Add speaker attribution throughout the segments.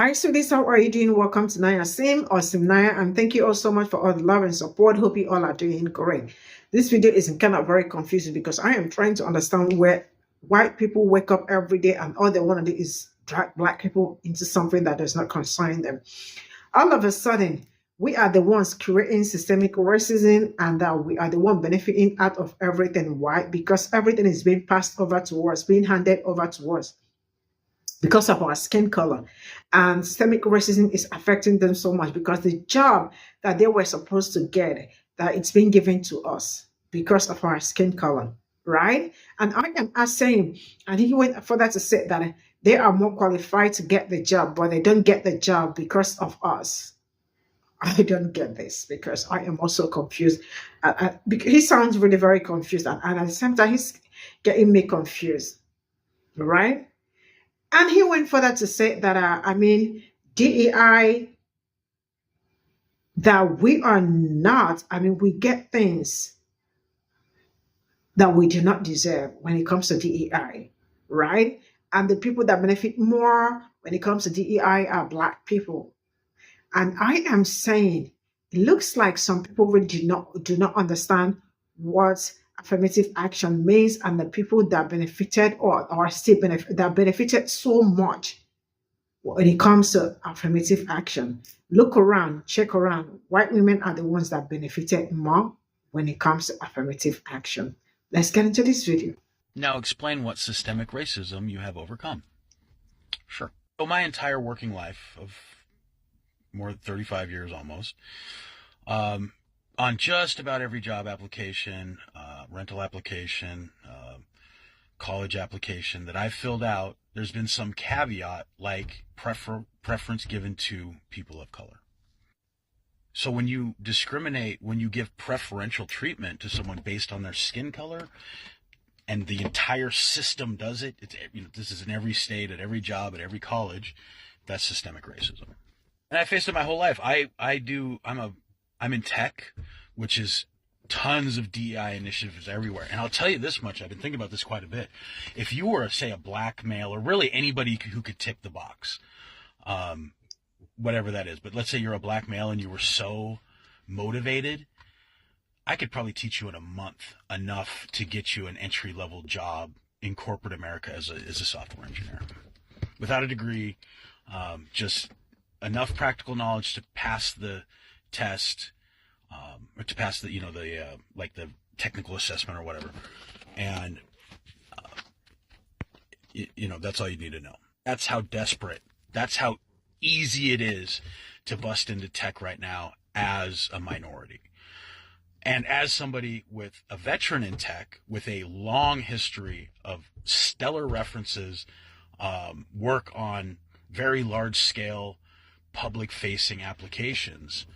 Speaker 1: Hi, students. How are you doing? Welcome to Naya Sim or Cimnanya, and thank you all so much for all the love and support. Hope you all are doing great. This video is kind of very confusing because I am trying to understand where white people wake up every day and all they want to do is drag black people into something that does not concern them. All of a sudden, we are the ones creating systemic racism, and that we are the one benefiting out of everything. Why? Because everything is being passed over to us, being handed over to us because of our skin color. And systemic racism is affecting them so much because the job that they were supposed to get, that it's being given to us because of our skin color, right? And I am saying, and he went further to say that they are more qualified to get the job, but they don't get the job because of us. I don't get this because I am also confused. Because he sounds really very confused, and at the same time, he's getting me confused, right? And he went further to say that, DEI, that we are not, we get things that we do not deserve when it comes to DEI, right? And the people that benefit more when it comes to DEI are Black people. And I am saying, it looks like some people really do not understand what affirmative action means, and the people that benefited or still benefit that benefited so much when it comes to affirmative action. Look around, check around. White women are the ones that benefited more when it comes to affirmative action. Let's get into this video.
Speaker 2: Now explain what systemic racism you have overcome. Sure. So my entire working life of more than 35 years almost, on just about every job application, rental application, college application that I've filled out, there's been some caveat like preference given to people of color. So when you discriminate, when you give preferential treatment to someone based on their skin color, and the entire system does it, this is in every state, at every job, at every college, that's systemic racism. And I faced it my whole life. I'm in tech, which is tons of DEI initiatives everywhere. And I'll tell you this much, I've been thinking about this quite a bit. If you were, say, a black male, or really anybody who could tick the box, whatever that is, but let's say you're a black male and you were so motivated, I could probably teach you in a month enough to get you an entry-level job in corporate America as a software engineer. Without a degree, just enough practical knowledge to pass the test, or to pass the technical assessment or whatever, and that's all you need to know. That's how desperate, that's how easy it is to bust into tech right now as a minority. And as somebody with a veteran in tech with a long history of stellar references, work on very large scale public facing applications,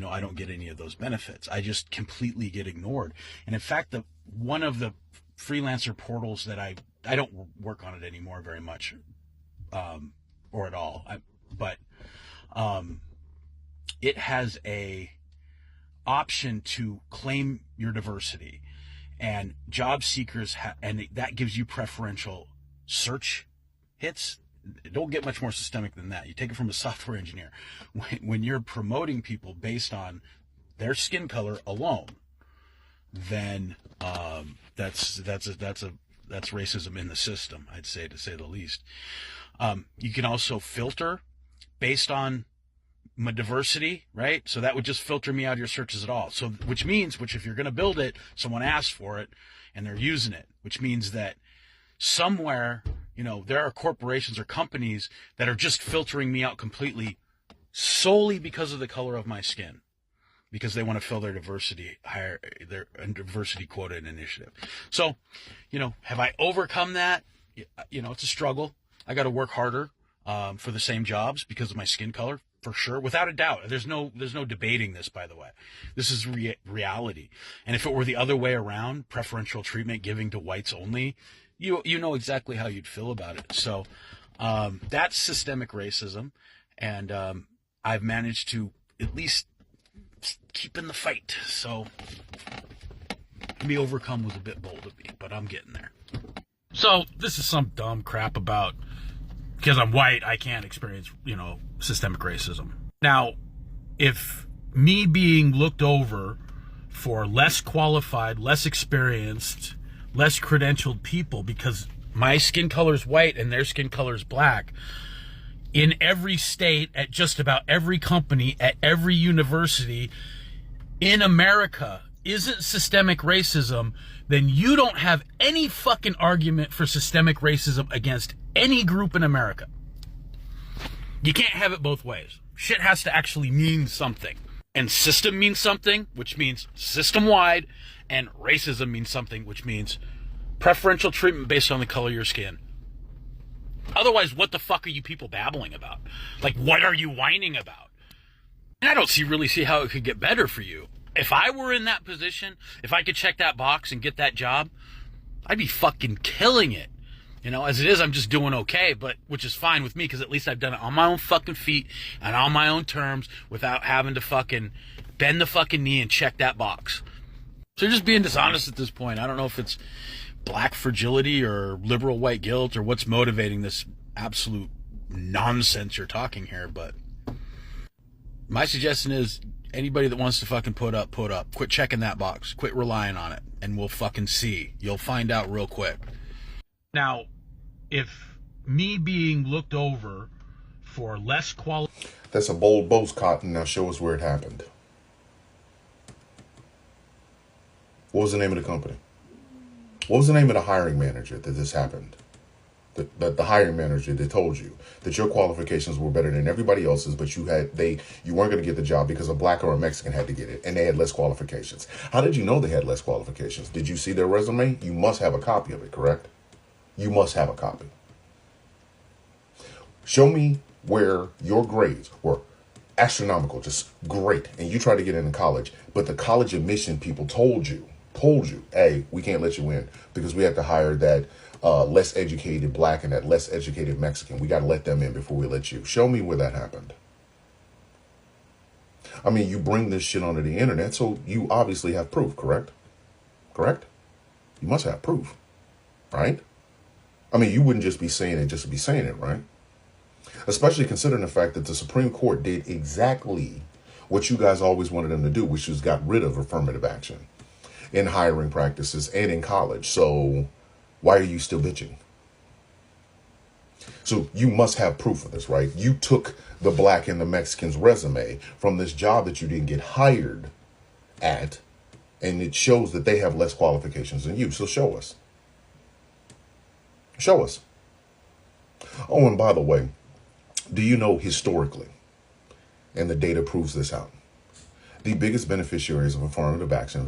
Speaker 2: I don't get any of those benefits. I just completely get ignored. And in fact, one of the freelancer portals that I don't work on it anymore very much, or at all, but it has a option to claim your diversity, and job seekers and that gives you preferential search hits. Don't get much more systemic than that. You take it from a software engineer. When you're promoting people based on their skin color alone, then that's racism in the system, I'd say, to say the least. You can also filter based on my diversity, right? So that would just filter me out of your searches at all. So which if you're going to build it, someone asks for it and they're using it, which means that somewhere, there are corporations or companies that are just filtering me out completely solely because of the color of my skin, because they want to fill their diversity quota and initiative. So, have I overcome that? It's a struggle. I got to work harder for the same jobs because of my skin color, for sure, without a doubt. There's no debating this, by the way. This is reality. And if it were the other way around, preferential treatment giving to whites only, you know exactly how you'd feel about it. So that's systemic racism, and I've managed to at least keep in the fight. So maybe overcome was a bit bold of me, but I'm getting there. So this is some dumb crap about because I'm white, I can't experience, systemic racism. Now, if me being looked over for less qualified, less experienced, less credentialed people because my skin color is white and their skin color is black, in every state, at just about every company, at every university in America isn't systemic racism, then you don't have any fucking argument for systemic racism against any group in America. You can't have it both ways. Shit has to actually mean something. And system means something, which means system-wide, and racism means something, which means preferential treatment based on the color of your skin. Otherwise, what the fuck are you people babbling about? Like, what are you whining about? And I don't really see how it could get better for you. If I were in that position, if I could check that box and get that job, I'd be fucking killing it. As it is, I'm just doing okay, but which is fine with me because at least I've done it on my own fucking feet and on my own terms without having to fucking bend the fucking knee and check that box. So you're just being dishonest at this point. I don't know if it's black fragility or liberal white guilt or what's motivating this absolute nonsense you're talking here, but my suggestion is anybody that wants to fucking put up. Quit checking that box. Quit relying on it, and we'll fucking see. You'll find out real quick. Now, if me being looked over for less quality...
Speaker 3: That's a bold boast, Cotton. Now show us where it happened. What was the name of the company? What was the name of the hiring manager that this happened? The hiring manager that told you that your qualifications were better than everybody else's, but you weren't going to get the job because a black or a Mexican had to get it, and they had less qualifications. How did you know they had less qualifications? Did you see their resume? You must have a copy of it, correct? You must have a copy. Show me where your grades were astronomical, just great, and you tried to get into college, but the college admission people told you, hey, we can't let you in because we have to hire that less educated black and that less educated Mexican. We got to let them in before we let you. Show me where that happened. I mean, you bring this shit onto the internet, so you obviously have proof, correct? Correct? You must have proof, right? I mean, you wouldn't just be saying it just to be saying it, right? Especially considering the fact that the Supreme Court did exactly what you guys always wanted them to do, which was got rid of affirmative action in hiring practices and in college. So why are you still bitching? So you must have proof of this, right? You took the black and the Mexican's resume from this job that you didn't get hired at, and it shows that they have less qualifications than you. So show us. Show us. Oh, and by the way, do you know historically, and the data proves this out, the biggest beneficiaries of affirmative action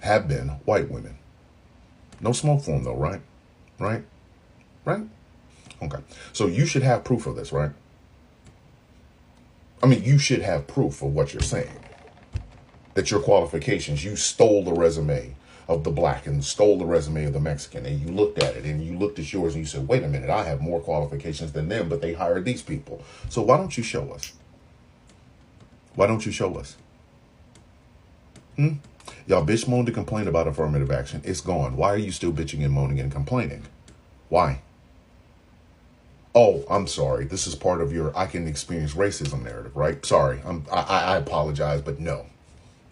Speaker 3: have been white women. No smoke for them though, right? Right? Okay. So you should have proof of this, right? I mean, you should have proof of what you're saying. That your qualifications, you stole the resume of the black and stole the resume of the Mexican, and you looked at it and you looked at yours and you said, wait a minute, I have more qualifications than them, but they hired these people. So why don't you show us? Why don't you show us? Y'all bitch moaned to complain about affirmative action. It's gone. Why are you still bitching and moaning and complaining? Why? Oh, I'm sorry. This is part of your I can experience racism narrative, right? Sorry. I apologize, but no.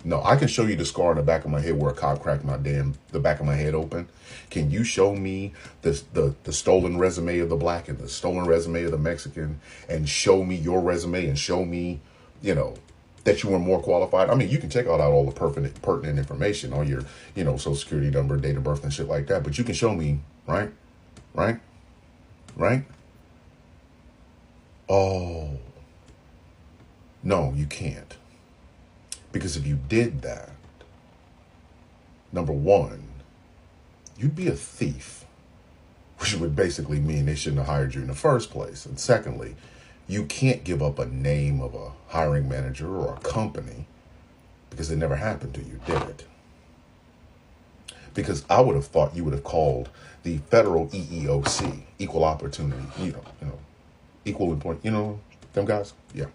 Speaker 3: No, I can show you the scar on the back of my head where a cop cracked the back of my head open. Can you show me the stolen resume of the black and the stolen resume of the Mexican, and show me your resume and show me, that you were more qualified? I mean, you can take out all the pertinent information, all your, social security number, date of birth and shit like that, but you can show me, right? Oh, no, you can't. Because if you did that, number one, you'd be a thief, which would basically mean they shouldn't have hired you in the first place. And secondly, you can't give up a name of a hiring manager or a company because it never happened to you, did it? Because I would have thought you would have called the federal EEOC, equal opportunity, equal employment, them guys? Yeah.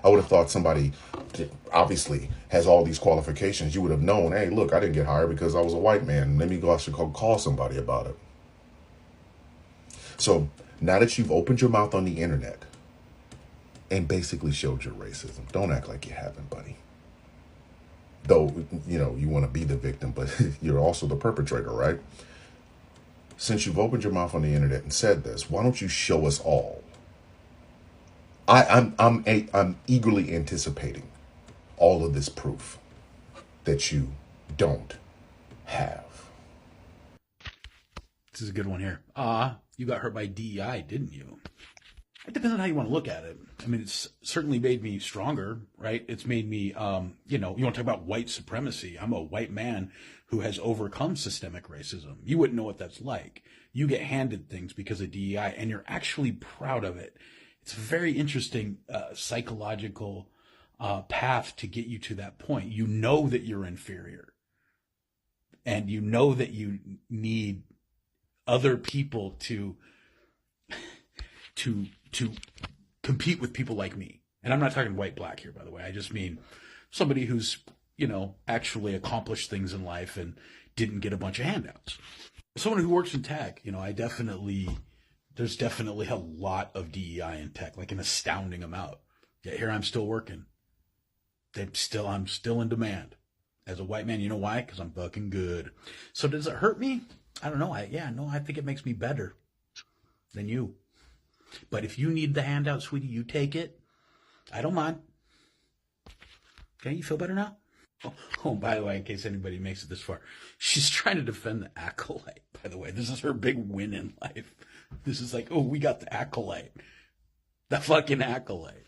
Speaker 3: I would have thought somebody obviously has all these qualifications. You would have known, hey, look, I didn't get hired because I was a white man. Let me go out and call somebody about it. So Now that you've opened your mouth on the internet and basically showed your racism, don't act like you haven't, buddy. Though, you want to be the victim, but you're also the perpetrator, right? Since you've opened your mouth on the internet and said this, why don't you show us all? I'm eagerly anticipating all of this proof that you don't have.
Speaker 2: This is a good one here. You got hurt by DEI, didn't you? It depends on how you want to look at it. I mean, it's certainly made me stronger, right? It's made me, you want to talk about white supremacy. I'm a white man who has overcome systemic racism. You wouldn't know what that's like. You get handed things because of DEI, and you're actually proud of it. It's a very interesting psychological path to get you to that point. You know that you're inferior, and you know that you need other people to compete with people like me. And I'm not talking white, black here, by the way. I just mean somebody who's, actually accomplished things in life and didn't get a bunch of handouts. Someone who works in tech, there's definitely a lot of DEI in tech, like an astounding amount. Yet here I'm still working. I'm still in demand. As a white man, you know why? Because I'm fucking good. So does it hurt me? I don't know. I think it makes me better than you. But if you need the handout, sweetie, you take it. I don't mind. Okay, you feel better now? Oh, by the way, in case anybody makes it this far, she's trying to defend the acolyte, by the way. This is her big win in life. This is like, oh, we got the acolyte. The fucking acolyte.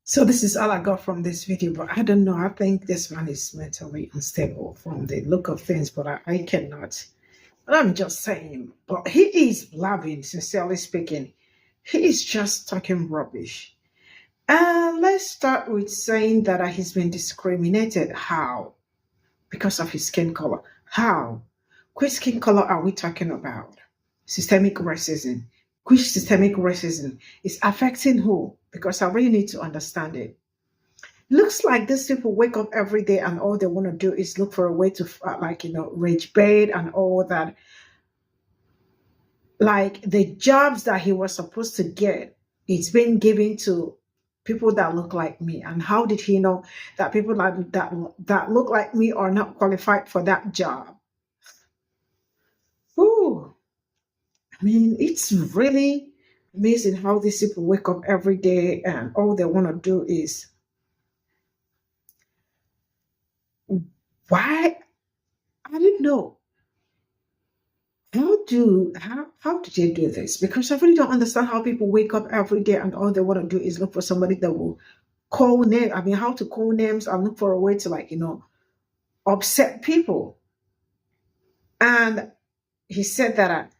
Speaker 1: So this is all I got from this video, but I don't know. I think this man is mentally unstable from the look of things, but I cannot. But I'm just saying, but he is blabbing, sincerely speaking. He is just talking rubbish. And let's start with saying that he's been discriminated. How? Because of his skin color. How? Which skin color are we talking about? Systemic racism. Which systemic racism is affecting who? Because I really need to understand it. Looks like these people wake up every day and all they want to do is look for a way to, rage bait and all that. Like the jobs that he was supposed to get, it's been given to people that look like me. And how did he know that people that look like me are not qualified for that job? Ooh. I mean, it's really amazing how these people wake up every day and all they want to do is, why? I didn't know. How did they do this? Because I really don't understand how people wake up every day and all they want to do is look for somebody that will call names. I mean, how to call names and look for a way to, upset people. And he said that,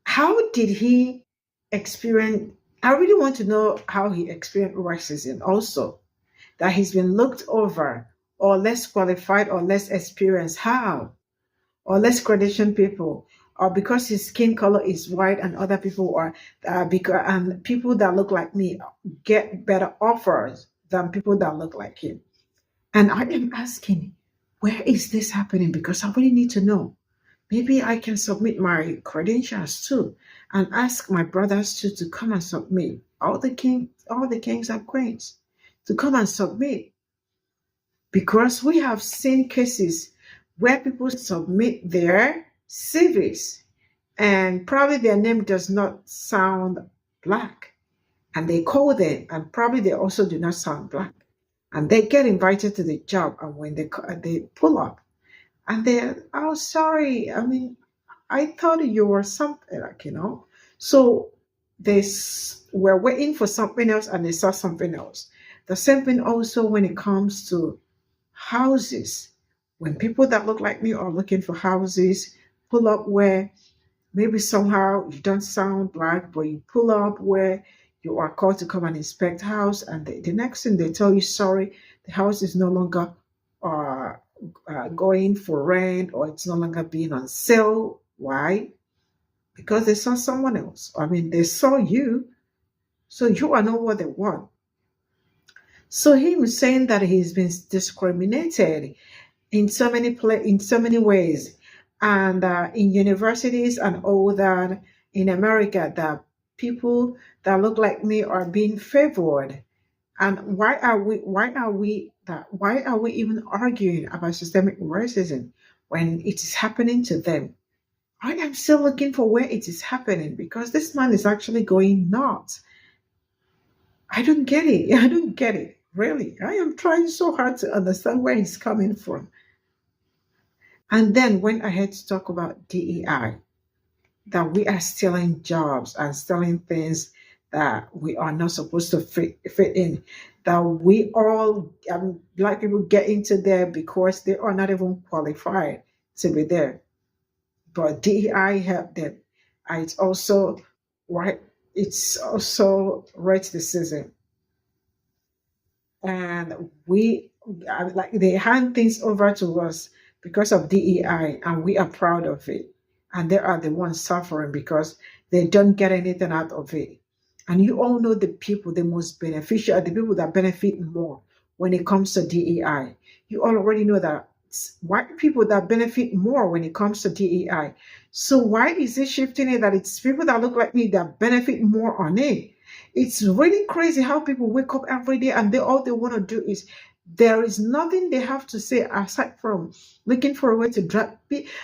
Speaker 1: how did he experience? I really want to know how he experienced racism also. That he's been looked over or less qualified or less experienced. How? Or less credentialed people, or because his skin color is white and other people are, and people that look like me get better offers than people that look like him. And I am asking, where is this happening? Because I really need to know. Maybe I can submit my credentials too and ask my brothers to come and submit. All the kings and queens to come and submit. Because we have seen cases where people submit their CVs and probably their name does not sound black, and they call them and probably they also do not sound black, and they get invited to the job, and when they pull up and they're, oh, sorry, I mean, I thought you were something so they were waiting for something else and they saw something else. The same thing also when it comes to houses. When people that look like me are looking for houses, pull up where maybe somehow you don't sound black, but you pull up where you are called to come and inspect house, and the next thing they tell you, sorry, the house is no longer going for rent, or it's no longer being on sale. Why? Because they saw someone else. I mean, they saw you, so you are not what they want. So he was saying that he's been discriminated. in so many ways, and in universities and all that in America, that people that look like me are being favored. And why are we even arguing about systemic racism when it is happening to them? I am still looking for where it is happening, because this man is actually going nuts. I don't get it. I don't get it. Really. I am trying so hard to understand where he's coming from. And then went ahead to talk about DEI, that we are stealing jobs and stealing things that we are not supposed to fit in. That we all, black people, get into there because they are not even qualified to be there. But DEI helped them. And it's also right. It's also racism, and we like they hand things over to us because of DEI, and we are proud of it. And they are the ones suffering because they don't get anything out of it. And you all know the people, the most beneficial, the people that benefit more when it comes to DEI. You already know that it's white people that benefit more when it comes to DEI. So why is it shifting it that it's people that look like me that benefit more on it? It's really crazy how people wake up every day and all they want to do is, there is nothing they have to say aside from looking for a way to drag.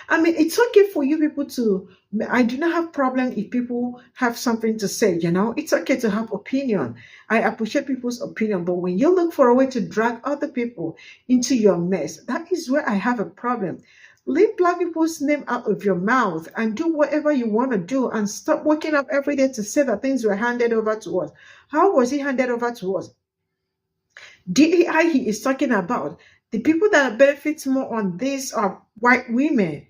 Speaker 1: I mean, it's okay for you people to. I do not have problem if people have something to say. It's okay to have opinion. I appreciate people's opinion, but when you look for a way to drag other people into your mess, that is where I have a problem. Leave black people's name out of your mouth and do whatever you want to do, and stop waking up every day to say that things were handed over to us. How was it handed over to us? DEI he is talking about, the people that benefit more on this are white women.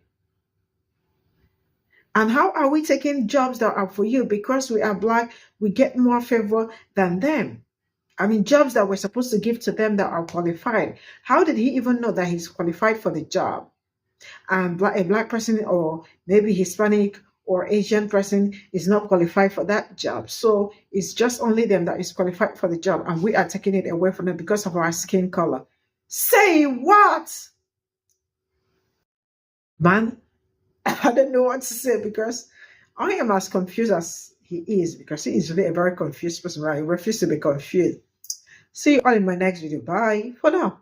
Speaker 1: And how are we taking jobs that are for you because we are black, we get more favor than them? I mean, jobs that we're supposed to give to them that are qualified. How did he even know that he's qualified for the job? And a black person, or maybe Hispanic or Asian person, is not qualified for that job. So it's just only them that is qualified for the job, and we are taking it away from them because of our skin color. Say what? Man, I don't know what to say, because I am as confused as he is, because he is really a very confused person. I refuse to be confused. See you all in my next video. Bye for now.